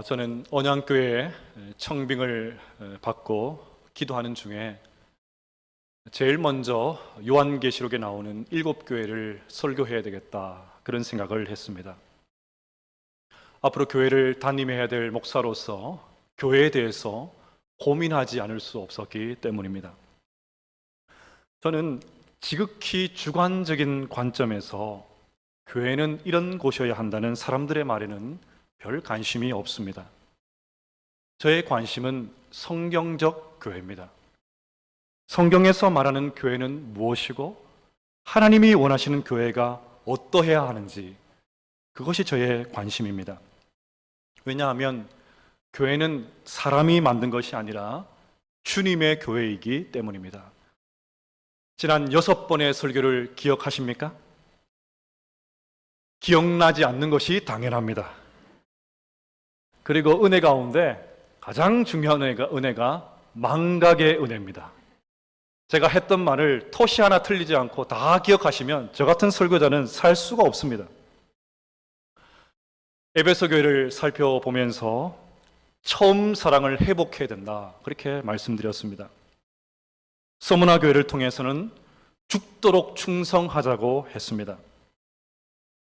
저는 언양교회에 청빙을 받고 기도하는 중에 제일 먼저 요한계시록에 나오는 7교회를 설교해야 되겠다, 그런 생각을 했습니다. 앞으로 교회를 담임해야 될 목사로서 교회에 대해서 고민하지 않을 수 없었기 때문입니다. 저는 지극히 주관적인 관점에서 교회는 이런 곳이어야 한다는 사람들의 말에는 별 관심이 없습니다. 저의 관심은 성경적 교회입니다. 성경에서 말하는 교회는 무엇이고 하나님이 원하시는 교회가 어떠해야 하는지, 그것이 저의 관심입니다. 왜냐하면 교회는 사람이 만든 것이 아니라 주님의 교회이기 때문입니다. 지난 6번의 설교를 기억하십니까? 기억나지 않는 것이 당연합니다. 그리고 은혜 가운데 가장 중요한 은혜가 망각의 은혜입니다. 제가 했던 말을 토시 하나 틀리지 않고 다 기억하시면 저 같은 설교자는 살 수가 없습니다. 에베소 교회를 살펴보면서 처음 사랑을 회복해야 된다, 그렇게 말씀드렸습니다. 서문화 교회를 통해서는 죽도록 충성하자고 했습니다.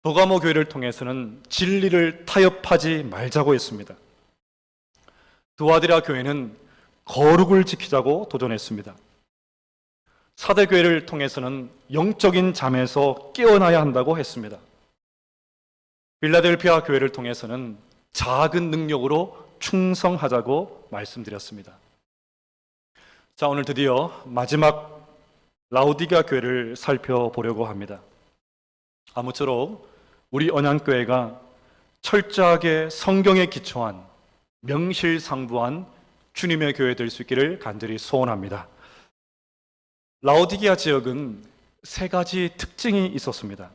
도가모 교회를 통해서는 진리를 타협하지 말자고 했습니다. 두아디라 교회는 거룩을 지키자고 도전했습니다. 사대교회를 통해서는 영적인 잠에서 깨어나야 한다고 했습니다. 빌라델피아 교회를 통해서는 작은 능력으로 충성하자고 말씀드렸습니다. 자, 오늘 드디어 마지막 라오디게아 교회를 살펴보려고 합니다. 아무쪼록 우리 언양교회가 철저하게 성경에 기초한 명실상부한 주님의 교회 될 수 있기를 간절히 소원합니다. 라오디게아 지역은 3가지 특징이 있었습니다.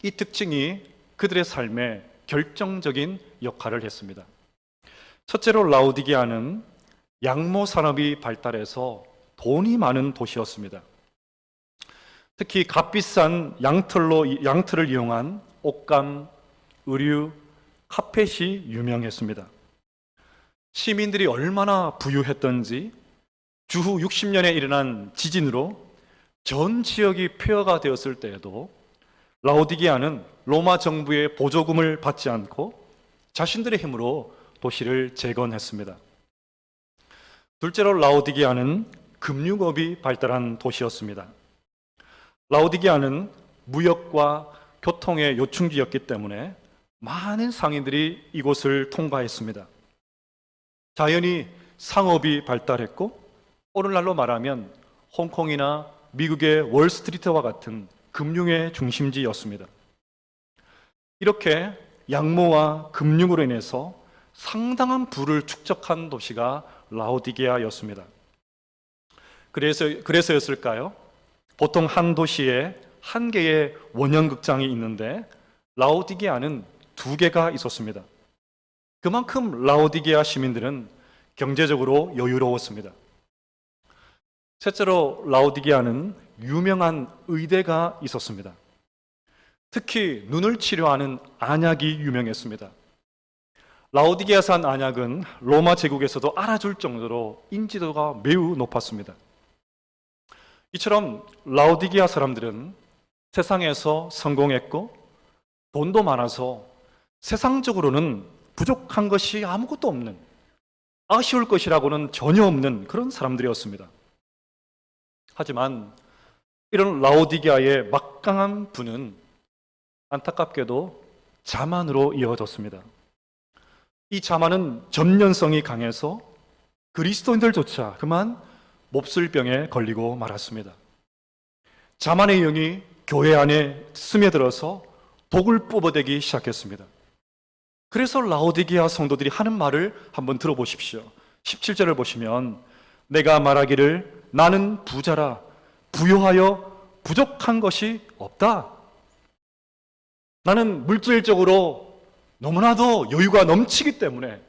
이 특징이 그들의 삶에 결정적인 역할을 했습니다. 첫째로 라오디게아는 양모 산업이 발달해서 돈이 많은 도시였습니다. 특히 값비싼 양털을 이용한 옷감, 의류, 카펫이 유명했습니다. 시민들이 얼마나 부유했던지 주후 60년에 일어난 지진으로 전 지역이 폐허가 되었을 때에도 라오디게아는 로마 정부의 보조금을 받지 않고 자신들의 힘으로 도시를 재건했습니다. 둘째로 라오디게아는 금융업이 발달한 도시였습니다. 라오디게아는 무역과 교통의 요충지였기 때문에 많은 상인들이 이곳을 통과했습니다. 자연히 상업이 발달했고 오늘날로 말하면 홍콩이나 미국의 월스트리트와 같은 금융의 중심지였습니다. 이렇게 양모와 금융으로 인해서 상당한 부를 축적한 도시가 라오디게아였습니다. 그래서였을까요? 보통 한 도시에 1개의 원형극장이 있는데 라오디게아는 2개가 있었습니다. 그만큼 라오디게아 시민들은 경제적으로 여유로웠습니다. 셋째로 라오디게아는 유명한 의대가 있었습니다. 특히 눈을 치료하는 안약이 유명했습니다. 라오디게아산 안약은 로마 제국에서도 알아줄 정도로 인지도가 매우 높았습니다. 이처럼 라오디게아 사람들은 세상에서 성공했고 돈도 많아서 세상적으로는 부족한 것이 아무것도 없는, 아쉬울 것이라고는 전혀 없는 그런 사람들이었습니다. 하지만 이런 라오디게아의 막강한 부는 안타깝게도 자만으로 이어졌습니다. 이 자만은 전연성이 강해서 그리스도인들조차 그만 몹쓸 병에 걸리고 말았습니다. 자만의 영이 교회 안에 스며들어서 독을 뽑아대기 시작했습니다. 그래서 라오디게아 성도들이 하는 말을 한번 들어보십시오. 17절을 보시면 내가 말하기를 나는 부자라 부요하여 부족한 것이 없다. 나는 물질적으로 너무나도 여유가 넘치기 때문에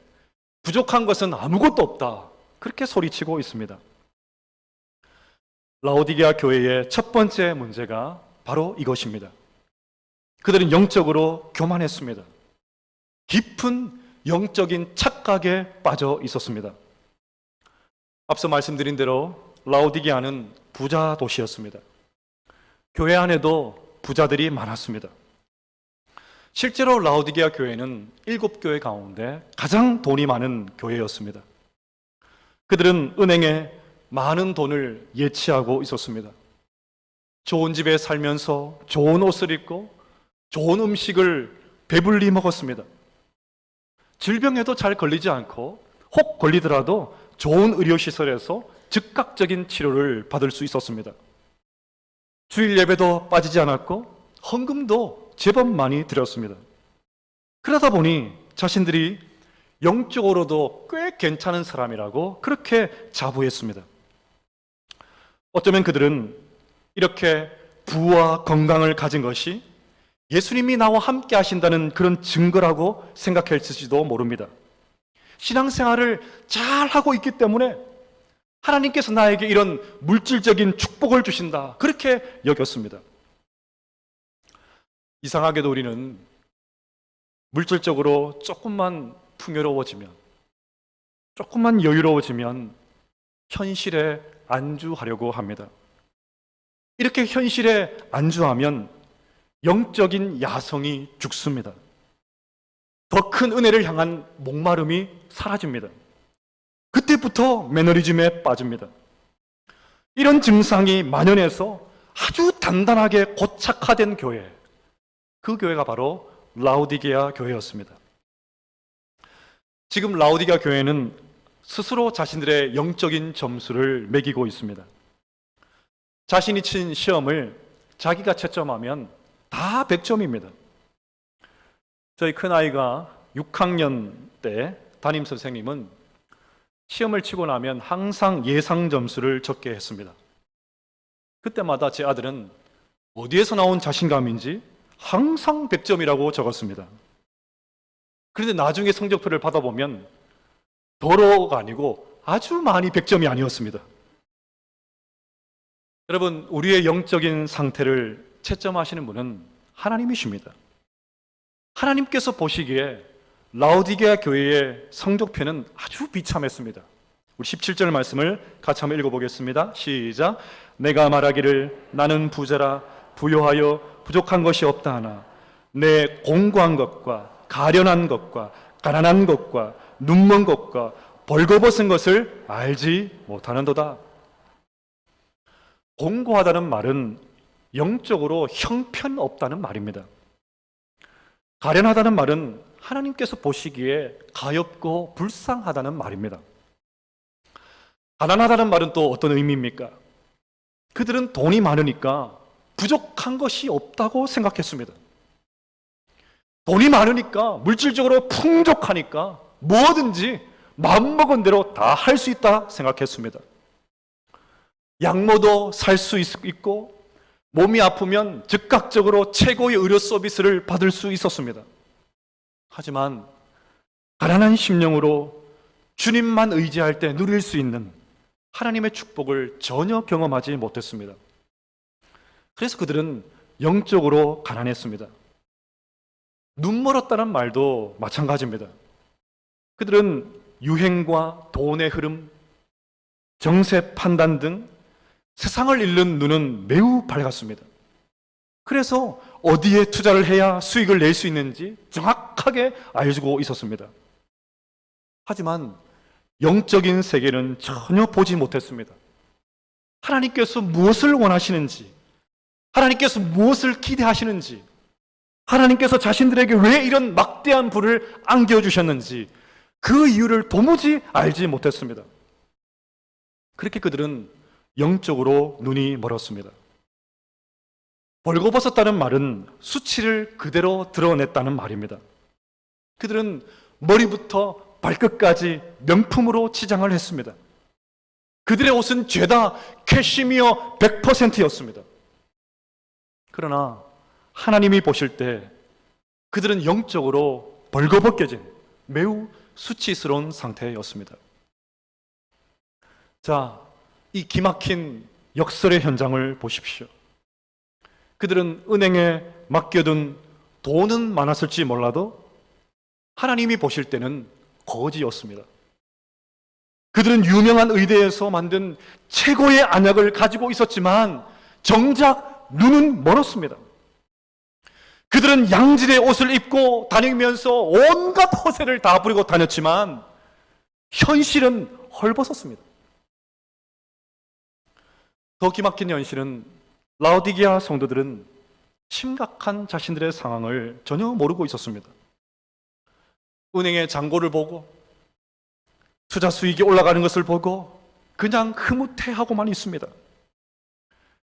부족한 것은 아무것도 없다, 그렇게 소리치고 있습니다. 라오디게아 교회의 첫 번째 문제가 바로 이것입니다. 그들은 영적으로 교만했습니다. 깊은 영적인 착각에 빠져 있었습니다. 앞서 말씀드린 대로 라오디게아는 부자 도시였습니다. 교회 안에도 부자들이 많았습니다. 실제로 라오디게아 교회는 7교회 가운데 가장 돈이 많은 교회였습니다. 그들은 은행에 많은 돈을 예치하고 있었습니다. 좋은 집에 살면서 좋은 옷을 입고 좋은 음식을 배불리 먹었습니다. 질병에도 잘 걸리지 않고 혹 걸리더라도 좋은 의료시설에서 즉각적인 치료를 받을 수 있었습니다. 주일 예배도 빠지지 않았고 헌금도 제법 많이 드렸습니다. 그러다 보니 자신들이 영적으로도 꽤 괜찮은 사람이라고 그렇게 자부했습니다. 어쩌면 그들은 이렇게 부와 건강을 가진 것이 예수님이 나와 함께 하신다는 그런 증거라고 생각했을지도 모릅니다. 신앙생활을 잘 하고 있기 때문에 하나님께서 나에게 이런 물질적인 축복을 주신다, 그렇게 여겼습니다. 이상하게도 우리는 물질적으로 조금만 풍요로워지면, 조금만 여유로워지면 현실에 안주하려고 합니다. 이렇게 현실에 안주하면 영적인 야성이 죽습니다. 더 큰 은혜를 향한 목마름이 사라집니다. 그때부터 매너리즘에 빠집니다. 이런 증상이 만연해서 아주 단단하게 고착화된 교회, 그 교회가 바로 라오디게아 교회였습니다. 지금 라오디게아 교회는 스스로 자신들의 영적인 점수를 매기고 있습니다. 자신이 친 시험을 자기가 채점하면 다 100점입니다. 저희 큰아이가 6학년 때 담임 선생님은 시험을 치고 나면 항상 예상 점수를 적게 했습니다. 그때마다 제 아들은 어디에서 나온 자신감인지 항상 100점이라고 적었습니다. 그런데 나중에 성적표를 받아보면 더러가 아니고 아주 많이 100점이 아니었습니다. 여러분, 우리의 영적인 상태를 채점하시는 분은 하나님이십니다. 하나님께서 보시기에 라오디게아 교회의 성적표는 아주 비참했습니다. 우리 17절 말씀을 같이 한번 읽어보겠습니다. 시작. 내가 말하기를 나는 부자라 부요하여 부족한 것이 없다 하나 내 공고한 것과 가련한 것과 가난한 것과 눈먼 것과 벌거벗은 것을 알지 못하는도다. 공고하다는 말은 영적으로 형편없다는 말입니다. 가련하다는 말은 하나님께서 보시기에 가엾고 불쌍하다는 말입니다. 가난하다는 말은 또 어떤 의미입니까? 그들은 돈이 많으니까 부족한 것이 없다고 생각했습니다. 돈이 많으니까, 물질적으로 풍족하니까 뭐든지 마음먹은 대로 다 할 수 있다 생각했습니다. 약모도 살 수 있고 몸이 아프면 즉각적으로 최고의 의료 서비스를 받을 수 있었습니다. 하지만 가난한 심령으로 주님만 의지할 때 누릴 수 있는 하나님의 축복을 전혀 경험하지 못했습니다. 그래서 그들은 영적으로 가난했습니다. 눈멀었다는 말도 마찬가지입니다. 그들은 유행과 돈의 흐름, 정세 판단 등 세상을 읽는 눈은 매우 밝았습니다. 그래서 어디에 투자를 해야 수익을 낼 수 있는지 정확하게 알고 있었습니다. 하지만 영적인 세계는 전혀 보지 못했습니다. 하나님께서 무엇을 원하시는지, 하나님께서 무엇을 기대하시는지, 하나님께서 자신들에게 왜 이런 막대한 부를 안겨주셨는지 그 이유를 도무지 알지 못했습니다. 그렇게 그들은 영적으로 눈이 멀었습니다. 벌거벗었다는 말은 수치를 그대로 드러냈다는 말입니다. 그들은 머리부터 발끝까지 명품으로 치장을 했습니다. 그들의 옷은 죄다 캐시미어 100%였습니다. 그러나 하나님이 보실 때 그들은 영적으로 벌거벗겨진 매우 수치스러운 상태였습니다. 자, 이 기막힌 역설의 현장을 보십시오. 그들은 은행에 맡겨둔 돈은 많았을지 몰라도 하나님이 보실 때는 거지였습니다. 그들은 유명한 의대에서 만든 최고의 안약을 가지고 있었지만 정작 눈은 멀었습니다. 그들은 양질의 옷을 입고 다니면서 온갖 허세를 다 부리고 다녔지만 현실은 헐벗었습니다. 더 기막힌 현실은 라오디게아 성도들은 심각한 자신들의 상황을 전혀 모르고 있었습니다. 은행의 잔고를 보고 투자 수익이 올라가는 것을 보고 그냥 흐뭇해하고만 있습니다.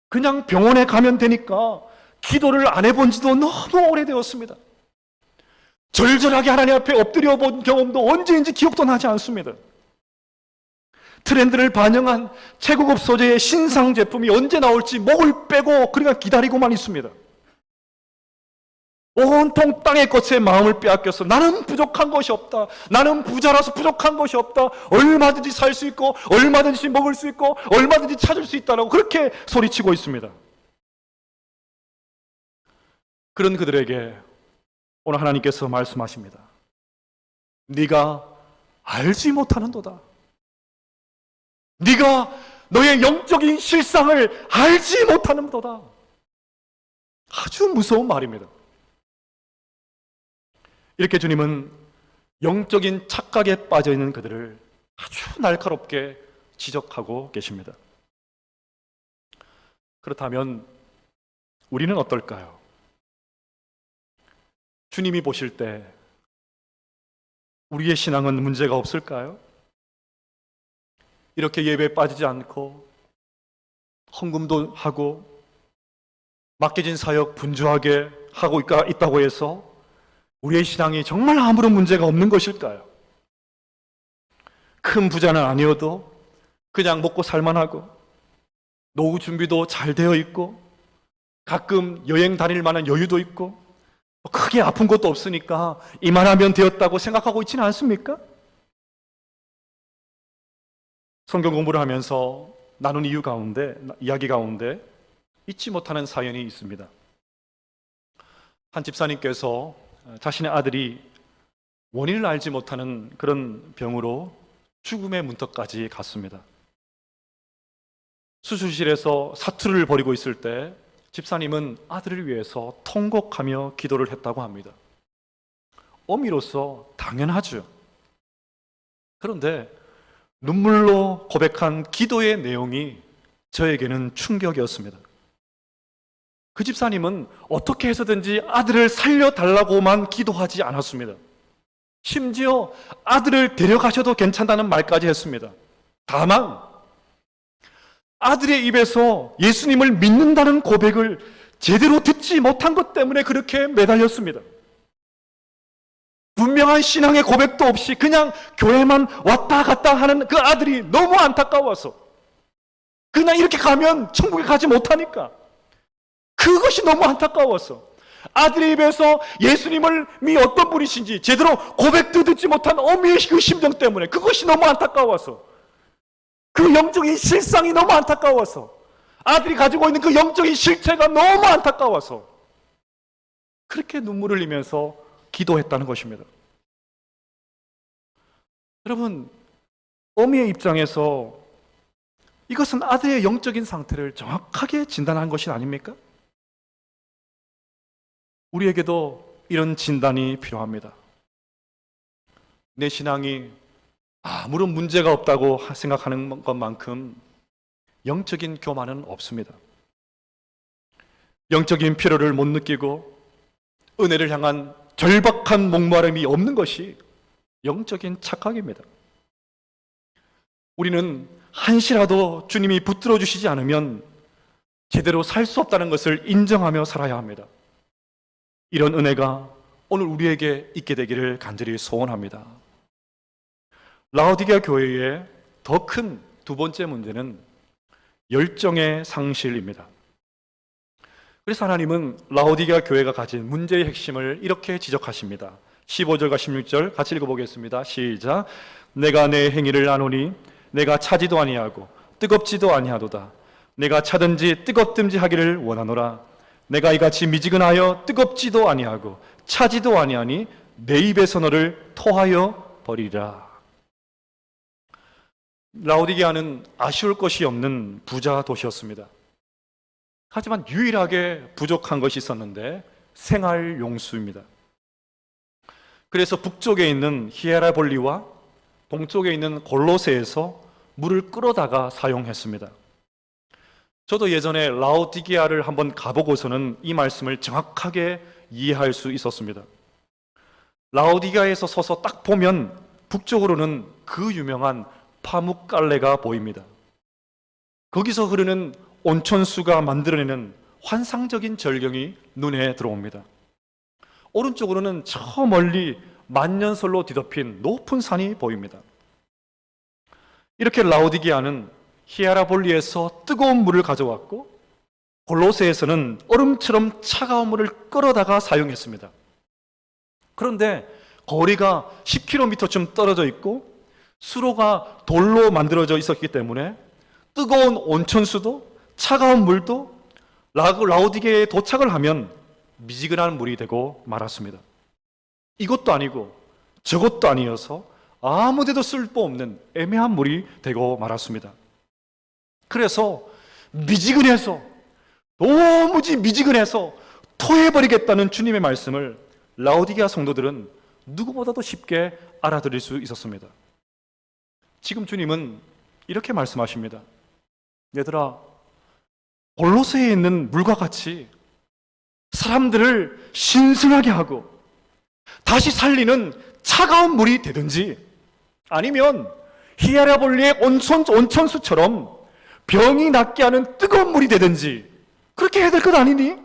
그냥 병원에 가면 되니까 기도를 안 해본 지도 너무 오래되었습니다. 절절하게 하나님 앞에 엎드려 본 경험도 언제인지 기억도 나지 않습니다. 트렌드를 반영한 최고급 소재의 신상 제품이 언제 나올지 목을 빼고 그러니까 기다리고만 있습니다. 온통 땅의 것에 마음을 빼앗겨서 나는 부족한 것이 없다. 나는 부자라서 부족한 것이 없다. 얼마든지 살 수 있고 얼마든지 먹을 수 있고 얼마든지 찾을 수 있다라고 그렇게 소리치고 있습니다. 그런 그들에게 오늘 하나님께서 말씀하십니다. 네가 알지 못하는도다. 네가 너의 영적인 실상을 알지 못하는도다. 아주 무서운 말입니다. 이렇게 주님은 영적인 착각에 빠져있는 그들을 아주 날카롭게 지적하고 계십니다. 그렇다면 우리는 어떨까요? 주님이 보실 때 우리의 신앙은 문제가 없을까요? 이렇게 예배에 빠지지 않고 헌금도 하고 맡겨진 사역 분주하게 하고 있다고 해서 우리의 신앙이 정말 아무런 문제가 없는 것일까요? 큰 부자는 아니어도 그냥 먹고 살만하고 노후 준비도 잘 되어 있고 가끔 여행 다닐 만한 여유도 있고 크게 아픈 것도 없으니까 이만하면 되었다고 생각하고 있지는 않습니까? 성경 공부를 하면서 나눈 이야기 가운데 잊지 못하는 사연이 있습니다. 한 집사님께서 자신의 아들이 원인을 알지 못하는 그런 병으로 죽음의 문턱까지 갔습니다. 수술실에서 사투를 벌이고 있을 때 집사님은 아들을 위해서 통곡하며 기도를 했다고 합니다. 어미로서 당연하죠. 그런데 눈물로 고백한 기도의 내용이 저에게는 충격이었습니다. 그 집사님은 어떻게 해서든지 아들을 살려달라고만 기도하지 않았습니다. 심지어 아들을 데려가셔도 괜찮다는 말까지 했습니다. 다만 아들의 입에서 예수님을 믿는다는 고백을 제대로 듣지 못한 것 때문에 그렇게 매달렸습니다. 분명한 신앙의 고백도 없이 그냥 교회만 왔다 갔다 하는 그 아들이 너무 안타까워서 그냥 이렇게 가면 천국에 가지 못하니까 그것이 너무 안타까워서 아들의 입에서 예수님이 어떤 분이신지 제대로 고백도 듣지 못한 어미의 그 심정 때문에 그것이 너무 안타까워서 그 영적인 실상이 너무 안타까워서 아들이 가지고 있는 그 영적인 실체가 너무 안타까워서 그렇게 눈물을 흘리면서 기도했다는 것입니다. 여러분, 어미의 입장에서 이것은 아들의 영적인 상태를 정확하게 진단한 것이 아닙니까? 우리에게도 이런 진단이 필요합니다. 내 신앙이 아무런 문제가 없다고 생각하는 것만큼 영적인 교만은 없습니다. 영적인 필요를 못 느끼고 은혜를 향한 절박한 목마름이 없는 것이 영적인 착각입니다. 우리는 한시라도 주님이 붙들어 주시지 않으면 제대로 살 수 없다는 것을 인정하며 살아야 합니다. 이런 은혜가 오늘 우리에게 있게 되기를 간절히 소원합니다. 라오디게아 교회의 더 큰 두 번째 문제는 열정의 상실입니다. 그래서 하나님은 라오디게아 교회가 가진 문제의 핵심을 이렇게 지적하십니다. 15절과 16절 같이 읽어보겠습니다. 시작. 내가 내 행위를 아노니 내가 차지도 아니하고 뜨겁지도 아니하도다. 내가 차든지 뜨겁든지 하기를 원하노라. 내가 이같이 미지근하여 뜨겁지도 아니하고 차지도 아니하니 내 입에서 너를 토하여 버리리라. 라오디게아는 아쉬울 것이 없는 부자 도시였습니다. 하지만 유일하게 부족한 것이 있었는데 생활 용수입니다. 그래서 북쪽에 있는 히에라볼리와 동쪽에 있는 골로새에서 물을 끌어다가 사용했습니다. 저도 예전에 라오디게아를 한번 가보고서는 이 말씀을 정확하게 이해할 수 있었습니다. 라오디게아에서 서서 딱 보면 북쪽으로는 그 유명한 파묵갈레가 보입니다. 거기서 흐르는 온천수가 만들어내는 환상적인 절경이 눈에 들어옵니다. 오른쪽으로는 저 멀리 만년설로 뒤덮인 높은 산이 보입니다. 이렇게 라오디게아는 히에라볼리에서 뜨거운 물을 가져왔고 골로새에서는 얼음처럼 차가운 물을 끌어다가 사용했습니다. 그런데 거리가 10km쯤 떨어져 있고 수로가 돌로 만들어져 있었기 때문에 뜨거운 온천수도 차가운 물도 라오디게아에 도착을 하면 미지근한 물이 되고 말았습니다. 이것도 아니고 저것도 아니어서 아무데도 쓸모없는 애매한 물이 되고 말았습니다. 그래서 미지근해서 도무지 미지근해서 토해버리겠다는 주님의 말씀을 라오디게아 성도들은 누구보다도 쉽게 알아들을 수 있었습니다. 지금 주님은 이렇게 말씀하십니다. 얘들아, 골로새에 있는 물과 같이 사람들을 신선하게 하고 다시 살리는 차가운 물이 되든지 아니면 히에라볼리의 온천수처럼 병이 낫게 하는 뜨거운 물이 되든지 그렇게 해야 될 것 아니니?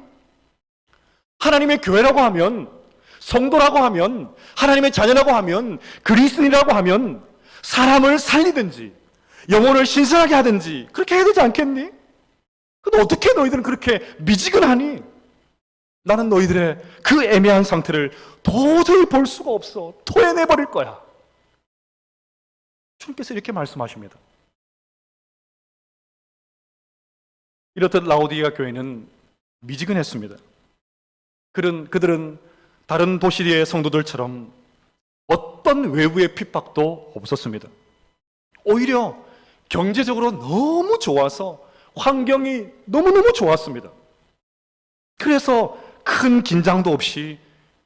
하나님의 교회라고 하면, 성도라고 하면, 하나님의 자녀라고 하면, 그리스도인이라고 하면 사람을 살리든지 영혼을 신선하게 하든지 그렇게 해야 되지 않겠니? 근데 어떻게 너희들은 그렇게 미지근하니? 나는 너희들의 그 애매한 상태를 도저히 볼 수가 없어. 토해내버릴 거야. 주님께서 이렇게 말씀하십니다. 이렇듯 라오디게아 교회는 미지근했습니다. 그들은 다른 도시의 성도들처럼 어떤 외부의 핍박도 없었습니다. 오히려 경제적으로 너무 좋아서 환경이 너무너무 좋았습니다. 그래서 큰 긴장도 없이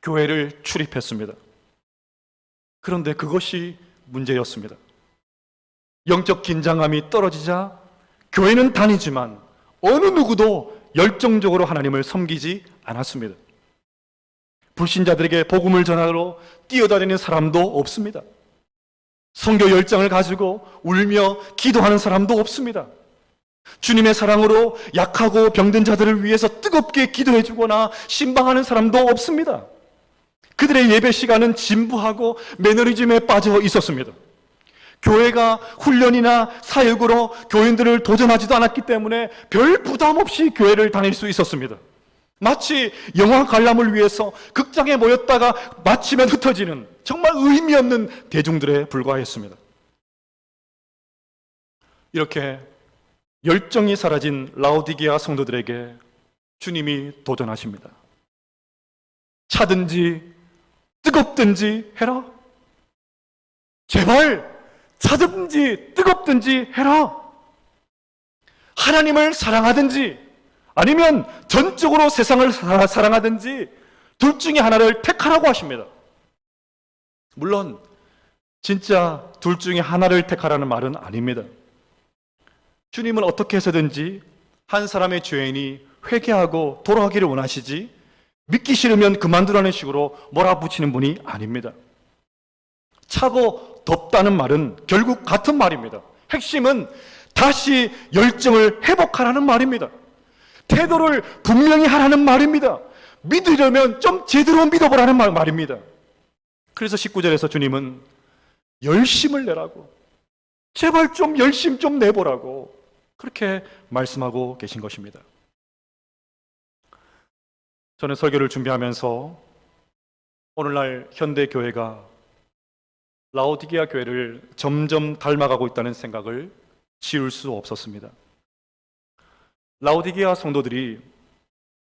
교회를 출입했습니다. 그런데 그것이 문제였습니다. 영적 긴장감이 떨어지자 교회는 다니지만 어느 누구도 열정적으로 하나님을 섬기지 않았습니다. 불신자들에게 복음을 전하러 뛰어다니는 사람도 없습니다. 선교 열정을 가지고 울며 기도하는 사람도 없습니다. 주님의 사랑으로 약하고 병든 자들을 위해서 뜨겁게 기도해 주거나 신방하는 사람도 없습니다. 그들의 예배 시간은 진부하고 매너리즘에 빠져 있었습니다. 교회가 훈련이나 사역으로 교인들을 도전하지도 않았기 때문에 별 부담 없이 교회를 다닐 수 있었습니다. 마치 영화 관람을 위해서 극장에 모였다가 마치면 흩어지는 정말 의미 없는 대중들에 불과했습니다. 이렇게 열정이 사라진 라오디게아 성도들에게 주님이 도전하십니다. 차든지 뜨겁든지 해라. 제발 차든지 뜨겁든지 해라. 하나님을 사랑하든지 아니면 전적으로 세상을 사랑하든지 둘 중에 하나를 택하라고 하십니다. 물론 진짜 둘 중에 하나를 택하라는 말은 아닙니다. 주님은 어떻게 해서든지 한 사람의 죄인이 회개하고 돌아가기를 원하시지 믿기 싫으면 그만두라는 식으로 몰아붙이는 분이 아닙니다. 차고 덥다는 말은 결국 같은 말입니다. 핵심은 다시 열정을 회복하라는 말입니다. 태도를 분명히 하라는 말입니다. 믿으려면 좀 제대로 믿어보라는 말입니다. 그래서 19절에서 주님은 열심을 내라고, 제발 좀 열심 좀 내보라고 그렇게 말씀하고 계신 것입니다. 저는 설교를 준비하면서 오늘날 현대 교회가 라오디게아 교회를 점점 닮아가고 있다는 생각을 지울 수 없었습니다. 라오디게아 성도들이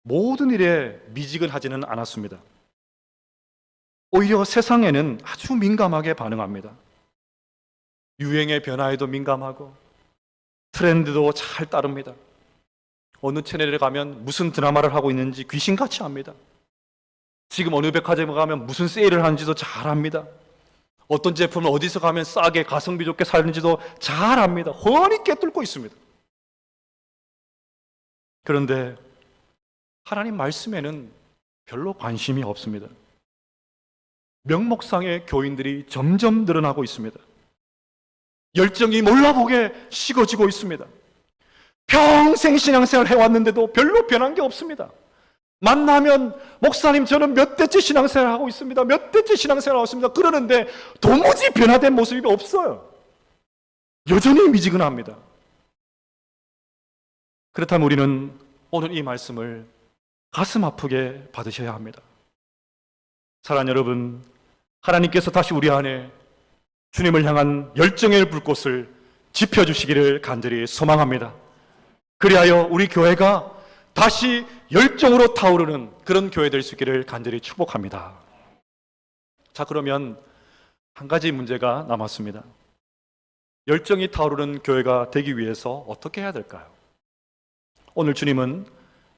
모든 일에 미지근하지는 않았습니다. 오히려 세상에는 아주 민감하게 반응합니다. 유행의 변화에도 민감하고 트렌드도 잘 따릅니다. 어느 채널에 가면 무슨 드라마를 하고 있는지 귀신같이 압니다. 지금 어느 백화점에 가면 무슨 세일을 하는지도 잘 압니다. 어떤 제품을 어디서 가면 싸게 가성비 좋게 사는지도 잘 압니다. 훤히 꿰뚫고 있습니다. 그런데 하나님 말씀에는 별로 관심이 없습니다. 명목상의 교인들이 점점 늘어나고 있습니다. 열정이 몰라보게 식어지고 있습니다. 평생 신앙생활 해왔는데도 별로 변한 게 없습니다. 만나면 목사님 저는 몇 대째 신앙생활 하고 있습니다. 몇 대째 신앙생활 하고 있습니다. 그러는데 도무지 변화된 모습이 없어요. 여전히 미지근합니다. 그렇다면 우리는 오늘 이 말씀을 가슴 아프게 받으셔야 합니다. 사랑하는 여러분, 하나님께서 다시 우리 안에 주님을 향한 열정의 불꽃을 지펴주시기를 간절히 소망합니다. 그리하여 우리 교회가 다시 열정으로 타오르는 그런 교회 될 수 있기를 간절히 축복합니다. 자, 그러면 한 가지 문제가 남았습니다. 열정이 타오르는 교회가 되기 위해서 어떻게 해야 될까요? 오늘 주님은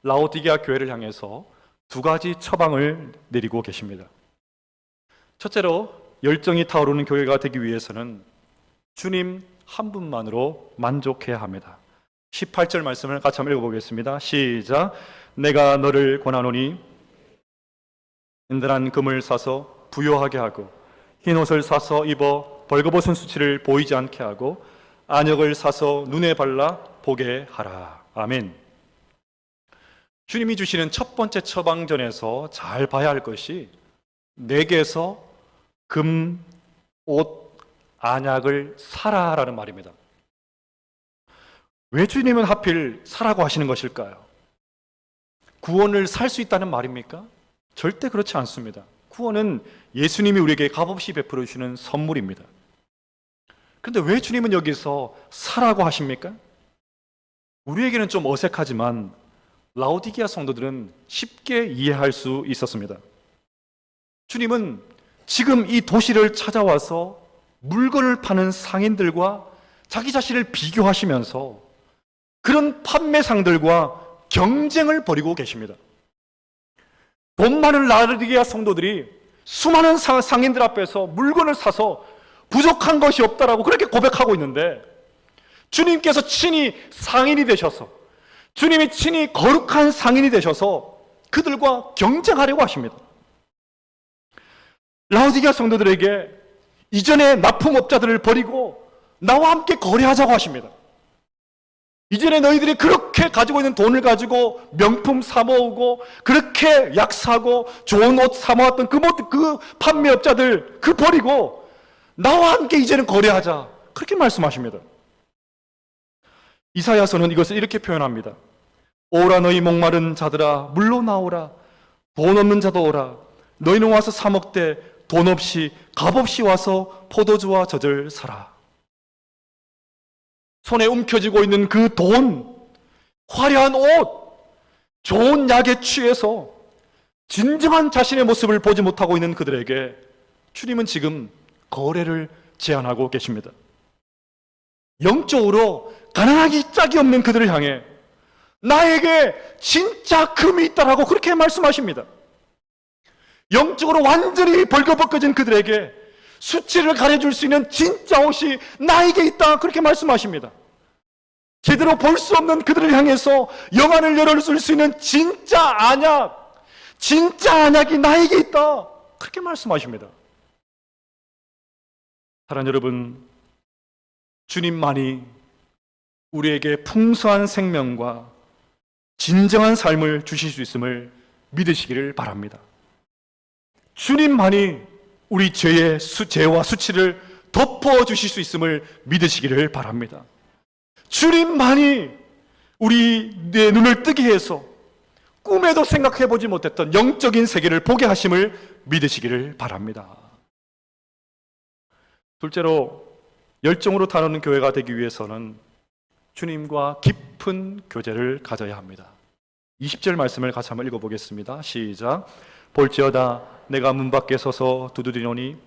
라오디게아 교회를 향해서 두 가지 처방을 내리고 계십니다. 첫째로 열정이 타오르는 교회가 되기 위해서는 주님 한 분만으로 만족해야 합니다. 18절 말씀을 같이 한번 읽어보겠습니다. 시작. 내가 너를 권하노니 인들한 금을 사서 부요하게 하고 흰옷을 사서 입어 벌거벗은 수치를 보이지 않게 하고 안역을 사서 눈에 발라 보게 하라. 아멘. 주님이 주시는 첫 번째 처방전에서 잘 봐야 할 것이 내게서 금, 옷, 안약을 사라라는 말입니다. 왜 주님은 하필 사라고 하시는 것일까요? 구원을 살 수 있다는 말입니까? 절대 그렇지 않습니다. 구원은 예수님이 우리에게 값없이 베풀어 주시는 선물입니다. 그런데 왜 주님은 여기서 사라고 하십니까? 우리에게는 좀 어색하지만 라오디게아 성도들은 쉽게 이해할 수 있었습니다. 주님은 지금 이 도시를 찾아와서 물건을 파는 상인들과 자기 자신을 비교하시면서 그런 판매상들과 경쟁을 벌이고 계십니다. 돈 많은 라오디게아 성도들이 수많은 상인들 앞에서 물건을 사서 부족한 것이 없다라고 그렇게 고백하고 있는데 주님께서 친히 상인이 되셔서 주님이 친히 거룩한 상인이 되셔서 그들과 경쟁하려고 하십니다. 라오디게아 성도들에게 이전에 납품업자들을 버리고 나와 함께 거래하자고 하십니다. 이전에 너희들이 그렇게 가지고 있는 돈을 가지고 명품 사모으고 그렇게 약 사고 좋은 옷 사모았던 그 판매업자들 그 버리고 나와 함께 이제는 거래하자, 그렇게 말씀하십니다. 이사야서는 이것을 이렇게 표현합니다. 오라 너희 목마른 자들아 물로 나오라. 돈 없는 자도 오라. 너희는 와서 사 먹되 돈 없이 값없이 와서 포도주와 젖을 사라. 손에 움켜쥐고 있는 그 돈, 화려한 옷, 좋은 약에 취해서 진정한 자신의 모습을 보지 못하고 있는 그들에게 주님은 지금 거래를 제안하고 계십니다. 영적으로 가난하기 짝이 없는 그들을 향해 나에게 진짜 금이 있다라고 그렇게 말씀하십니다. 영적으로 완전히 벌거벗겨진 그들에게 수치를 가려줄 수 있는 진짜 옷이 나에게 있다, 그렇게 말씀하십니다. 제대로 볼 수 없는 그들을 향해서 영안을 열어줄 수 있는 진짜 안약이 나에게 있다, 그렇게 말씀하십니다. 사랑하는 여러분, 주님만이 우리에게 풍성한 생명과 진정한 삶을 주실 수 있음을 믿으시기를 바랍니다. 주님만이 우리 죄와 수치를 덮어주실 수 있음을 믿으시기를 바랍니다. 주님만이 우리 내 눈을 뜨게 해서 꿈에도 생각해보지 못했던 영적인 세계를 보게 하심을 믿으시기를 바랍니다. 둘째로, 열정으로 타오르는 교회가 되기 위해서는 주님과 깊은 교제를 가져야 합니다. 20절 말씀을 같이 한번 읽어보겠습니다. 시작. 볼지어다 내가 문 밖에 서서 두드리노니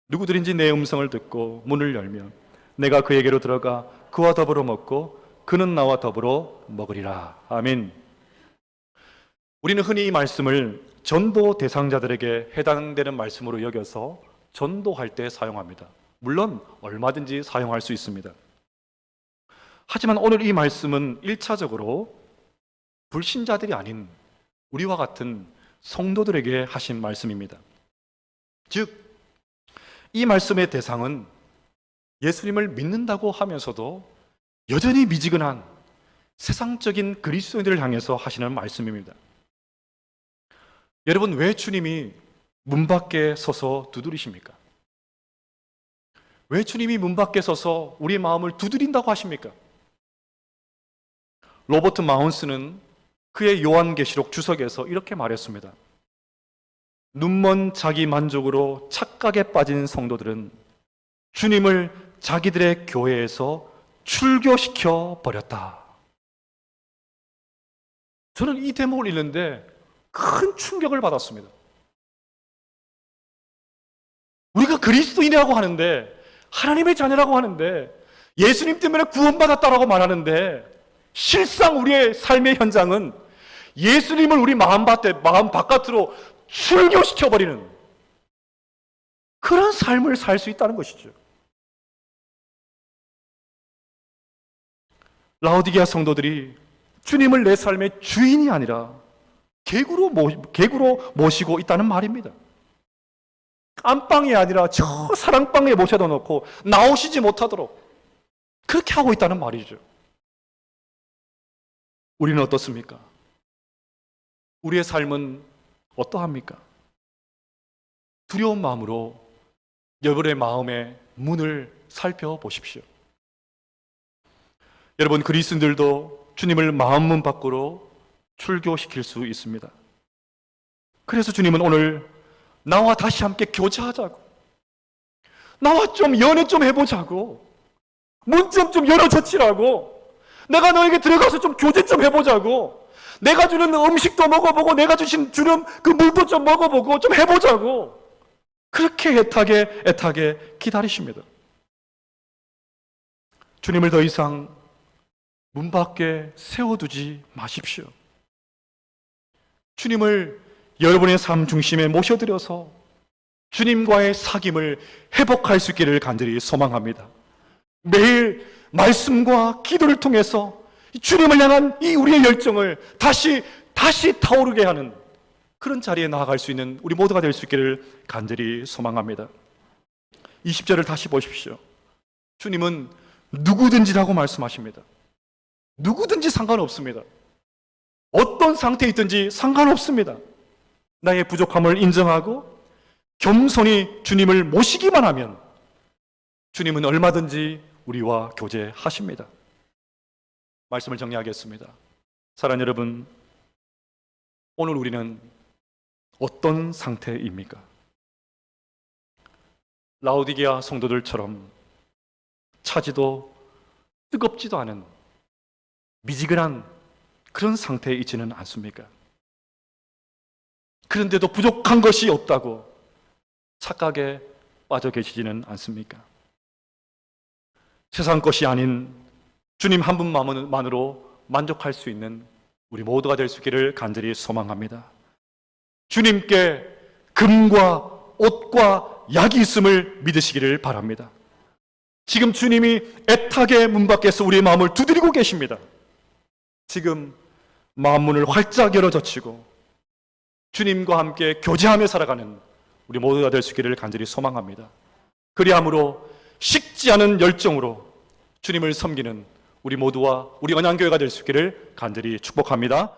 누구들인지 내 음성을 듣고 문을 열면 내가 그에게로 들어가 그와 더불어 먹고 그는 나와 더불어 먹으리라. 아멘. 우리는 흔히 이 말씀을 전도 대상자들에게 해당되는 말씀으로 여겨서 전도할 때 사용합니다. 물론 얼마든지 사용할 수 있습니다. 하지만 오늘 이 말씀은 1차적으로 불신자들이 아닌 우리와 같은 성도들에게 하신 말씀입니다. 즉, 이 말씀의 대상은 예수님을 믿는다고 하면서도 여전히 미지근한 세상적인 그리스도인들을 향해서 하시는 말씀입니다. 여러분, 왜 주님이 문 밖에 서서 두드리십니까? 왜 주님이 문 밖에 서서 우리의 마음을 두드린다고 하십니까? 로버트 마운스는 그의 요한계시록 주석에서 이렇게 말했습니다. 눈먼 자기 만족으로 착각에 빠진 성도들은 주님을 자기들의 교회에서 출교시켜 버렸다. 저는 이 대목을 읽는데 큰 충격을 받았습니다. 우리가 그리스도인이라고 하는데, 하나님의 자녀라고 하는데, 예수님 때문에 구원받았다라고 말하는데, 실상 우리의 삶의 현장은 예수님을 우리 마음 바깥으로 출교시켜버리는 그런 삶을 살 수 있다는 것이죠. 라오디게아 성도들이 주님을 내 삶의 주인이 아니라 객으로 모시고 있다는 말입니다. 안방이 아니라 저 사랑방에 모셔다 놓고 나오시지 못하도록 그렇게 하고 있다는 말이죠. 우리는 어떻습니까? 우리의 삶은 어떠합니까? 두려운 마음으로 여러분의 마음의 문을 살펴보십시오. 여러분, 그리스도인들도 주님을 마음문 밖으로 출교시킬 수 있습니다. 그래서 주님은 오늘 나와 다시 함께 교제하자고, 나와 좀 연애 좀 해보자고, 문 좀 열어젖히라고, 내가 너에게 들어가서 좀 교제 좀 해보자고, 내가 주는 음식도 먹어보고 내가 주는 그 물도 좀 먹어보고 좀 해보자고, 그렇게 애타게 기다리십니다. 주님을 더 이상 문 밖에 세워두지 마십시오. 주님을 여러분의 삶 중심에 모셔드려서 주님과의 사귐을 회복할 수 있기를 간절히 소망합니다. 매일 말씀과 기도를 통해서 주님을 향한 이 우리의 열정을 다시 타오르게 하는 그런 자리에 나아갈 수 있는 우리 모두가 될 수 있기를 간절히 소망합니다. 20절을 다시 보십시오. 주님은 누구든지라고 말씀하십니다. 누구든지 상관없습니다. 어떤 상태에 있든지 상관없습니다. 나의 부족함을 인정하고 겸손히 주님을 모시기만 하면 주님은 얼마든지 우리와 교제하십니다. 말씀을 정리하겠습니다. 사랑하는 여러분, 오늘 우리는 어떤 상태입니까? 라오디게아 성도들처럼 차지도 뜨겁지도 않은 미지근한 그런 상태에 있지는 않습니까? 그런데도 부족한 것이 없다고 착각에 빠져 계시지는 않습니까? 세상 것이 아닌 주님 한 분만으로 만족할 수 있는 우리 모두가 될 수 있기를 간절히 소망합니다. 주님께 금과 옷과 약이 있음을 믿으시기를 바랍니다. 지금 주님이 애타게 문 밖에서 우리의 마음을 두드리고 계십니다. 지금 마음 문을 활짝 열어젖히고 주님과 함께 교제하며 살아가는 우리 모두가 될 수 있기를 간절히 소망합니다. 그리함으로 식지 않은 열정으로 주님을 섬기는 우리 모두와 우리 언양교회가 될 수 있기를 간절히 축복합니다.